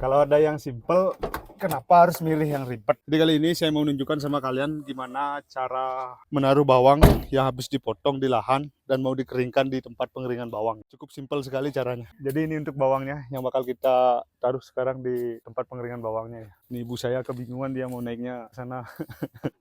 Kalau ada yang simple, kenapa harus milih yang ribet? Jadi kali ini saya mau menunjukkan sama kalian gimana cara menaruh bawang yang habis dipotong di lahan dan mau dikeringkan di tempat pengeringan bawang. Cukup simpel sekali caranya. Jadi ini untuk bawangnya yang bakal kita taruh sekarang di tempat pengeringan bawangnya ya. Ini ibu saya kebingungan, dia mau naiknya ke sana.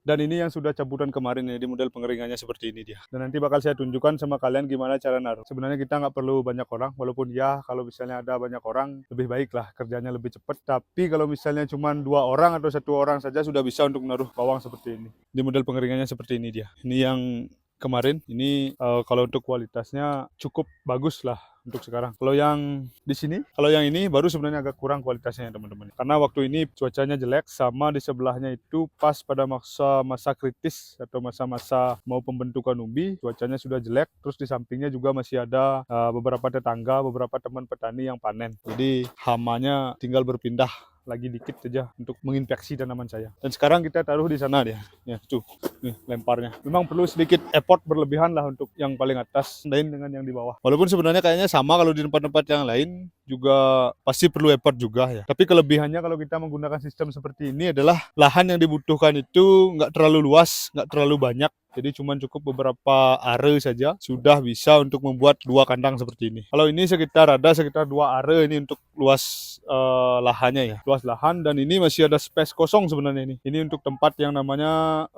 Dan ini yang sudah cabutan kemarin ya, di model pengeringannya seperti ini dia. Dan nanti bakal saya tunjukkan sama kalian gimana cara naruh. Sebenarnya kita nggak perlu banyak orang, walaupun ya kalau misalnya ada banyak orang lebih baik lah, kerjanya lebih cepat. Tapi kalau misalnya cuma 2 orang atau 1 orang saja sudah bisa untuk naruh bawang seperti ini. Di model pengeringannya seperti ini dia. Ini yang kemarin, ini kalau untuk kualitasnya cukup bagus lah untuk sekarang. Kalau yang di sini, kalau yang ini baru sebenarnya agak kurang kualitasnya teman-teman. Karena waktu ini cuacanya jelek, sama di sebelahnya itu pas pada masa kritis atau masa-masa mau pembentukan umbi, cuacanya sudah jelek. Terus di sampingnya juga masih ada beberapa tetangga, beberapa teman petani yang panen. Jadi hamanya tinggal berpindah lagi dikit saja untuk menginfeksi tanaman saya. Dan sekarang kita taruh di sana dia. Ya, tuh. Nih, lemparnya. Memang perlu sedikit effort berlebihan lah untuk yang paling atas lain dengan yang di bawah. Walaupun sebenarnya kayaknya sama kalau di tempat-tempat yang lain juga pasti perlu effort juga ya. Tapi kelebihannya kalau kita menggunakan sistem seperti ini adalah lahan yang dibutuhkan itu nggak terlalu luas, nggak terlalu banyak. Jadi cuma cukup beberapa are saja sudah bisa untuk membuat 2 kandang seperti ini. Kalau ini sekitar 2 are ini untuk luas lahannya ya, luas lahan, dan ini masih ada space kosong sebenarnya ini. Ini untuk tempat yang namanya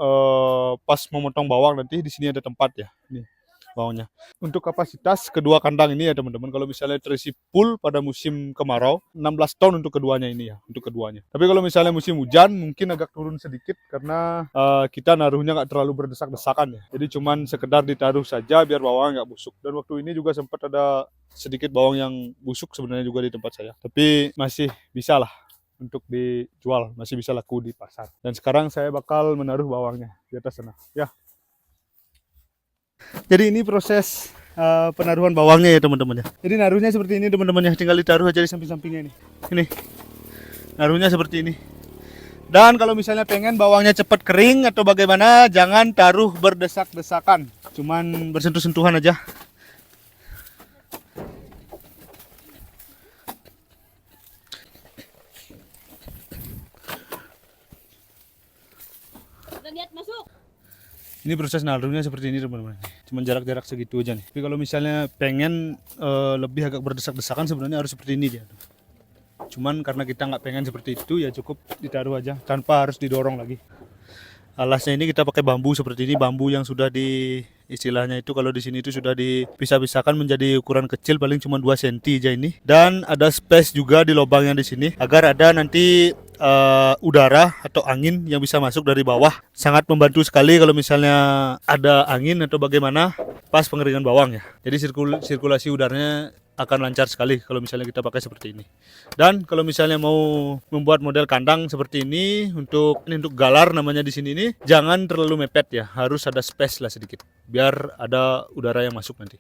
pas memotong bawang nanti di sini ada tempat ya. Nih bawangnya. Untuk kapasitas kedua kandang ini ya teman-teman, kalau misalnya terisi full pada musim kemarau, 16 ton untuk keduanya ini ya, untuk keduanya. Tapi kalau misalnya musim hujan mungkin agak turun sedikit karena kita naruhnya nggak terlalu berdesak-desakan ya. Jadi cuman sekedar ditaruh saja biar bawang nggak busuk. Dan waktu ini juga sempat ada sedikit bawang yang busuk sebenarnya juga di tempat saya. Tapi masih bisa lah untuk dijual, masih bisa laku di pasar. Dan sekarang saya bakal menaruh bawangnya di atas sana. Ya. Jadi ini proses penaruhan bawangnya ya teman-teman ya. Jadi naruhnya seperti ini teman-teman ya, tinggal ditaruh aja di samping-sampingnya ini. Ini naruhnya seperti ini. Dan kalau misalnya pengen bawangnya cepat kering atau bagaimana, jangan taruh berdesak-desakan, cuman bersentuh-sentuhan aja. Lihat masuk. Ini proses naruhnya seperti ini teman-teman. Cuman jarak-jarak segitu aja nih. Tapi kalau misalnya pengen lebih agak berdesak-desakan sebenarnya harus seperti ini dia. Cuman karena kita nggak pengen seperti itu ya cukup ditaruh aja tanpa harus didorong lagi. Alasnya ini kita pakai bambu seperti ini, bambu yang sudah di istilahnya itu kalau di sini itu sudah dipisah-pisahkan menjadi ukuran kecil, paling cuma 2 cm aja ini. Dan ada space juga di lubangnya di sini agar ada nanti udara atau angin yang bisa masuk dari bawah. Sangat membantu sekali kalau misalnya ada angin atau bagaimana pas pengeringan bawang ya. Jadi sirkulasi udaranya akan lancar sekali kalau misalnya kita pakai seperti ini. Dan kalau misalnya mau membuat model kandang seperti ini untuk galar namanya di sini ini, jangan terlalu mepet ya, harus ada space lah sedikit biar ada udara yang masuk nanti.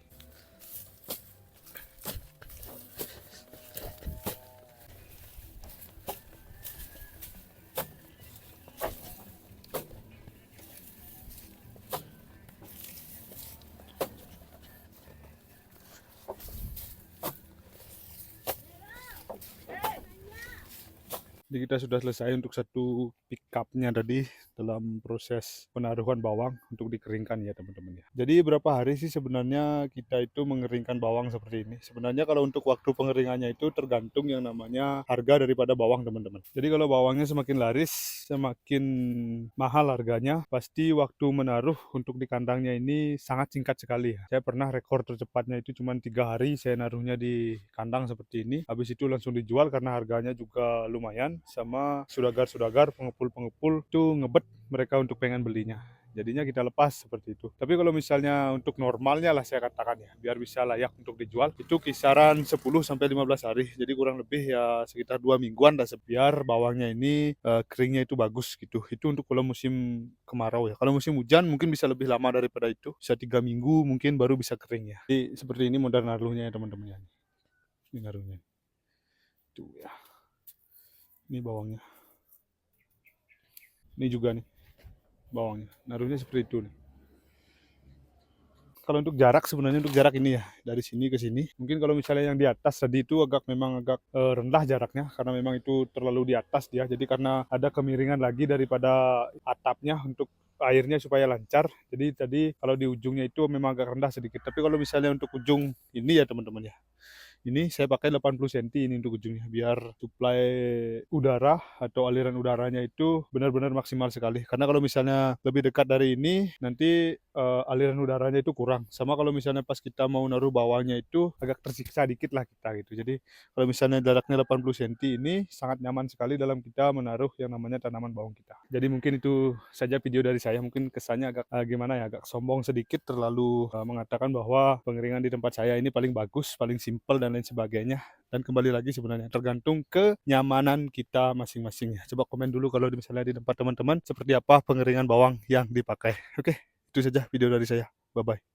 Jadi kita sudah selesai untuk satu pick up-nya tadi dalam proses penaruhan bawang untuk dikeringkan ya teman-teman ya. Jadi berapa hari sih sebenarnya kita itu mengeringkan bawang seperti ini? Sebenarnya kalau untuk waktu pengeringannya itu tergantung yang namanya harga daripada bawang teman-teman. Jadi kalau bawangnya semakin laris, semakin mahal harganya, pasti waktu menaruh untuk di kandangnya ini sangat singkat sekali ya. Saya pernah rekor tercepatnya itu cuma 3 hari saya naruhnya di kandang seperti ini. Habis itu langsung dijual karena harganya juga lumayan, sama sudagar-sudagar, pengepul-pengepul itu ngebet mereka untuk pengen belinya. Jadinya kita lepas seperti itu. Tapi kalau misalnya untuk normalnya lah saya katakan ya, biar bisa layak untuk dijual, itu kisaran 10-15 hari. Jadi kurang lebih ya sekitar 2 mingguan lah biar bawangnya ini keringnya itu bagus gitu. Itu untuk kalau musim kemarau ya. Kalau musim hujan mungkin bisa lebih lama daripada itu. Bisa 3 minggu mungkin baru bisa kering ya. Jadi seperti ini modal naruhnya ya teman-teman ya. Ini naruhnya. Tuh ya. Ini bawangnya. Ini juga nih bawangnya. Naruhnya seperti itu nih. Kalau untuk jarak sebenarnya untuk jarak ini ya dari sini ke sini. Mungkin kalau misalnya yang di atas tadi itu memang agak rendah jaraknya karena memang itu terlalu di atas dia. Jadi karena ada kemiringan lagi daripada atapnya untuk airnya supaya lancar. Jadi tadi kalau di ujungnya itu memang agak rendah sedikit. Tapi kalau misalnya untuk ujung ini ya teman-teman ya. Ini saya pakai 80 cm ini untuk ujungnya biar suplai udara atau aliran udaranya itu benar-benar maksimal sekali. Karena kalau misalnya lebih dekat dari ini nanti aliran udaranya itu kurang. Sama kalau misalnya pas kita mau naruh bawahnya itu agak tersiksa dikit lah kita gitu. Jadi kalau misalnya jaraknya 80 cm ini sangat nyaman sekali dalam kita menaruh yang namanya tanaman bawang kita. Jadi mungkin itu saja video dari saya. Mungkin kesannya agak gimana ya, agak sombong sedikit, terlalu mengatakan bahwa pengeringan di tempat saya ini paling bagus, paling simpel dan lain sebagainya. Dan kembali lagi sebenarnya tergantung kenyamanan kita masing-masing ya. Coba komen dulu kalau misalnya di tempat teman-teman seperti apa pengeringan bawang yang dipakai. Oke, itu saja video dari saya. Bye-bye.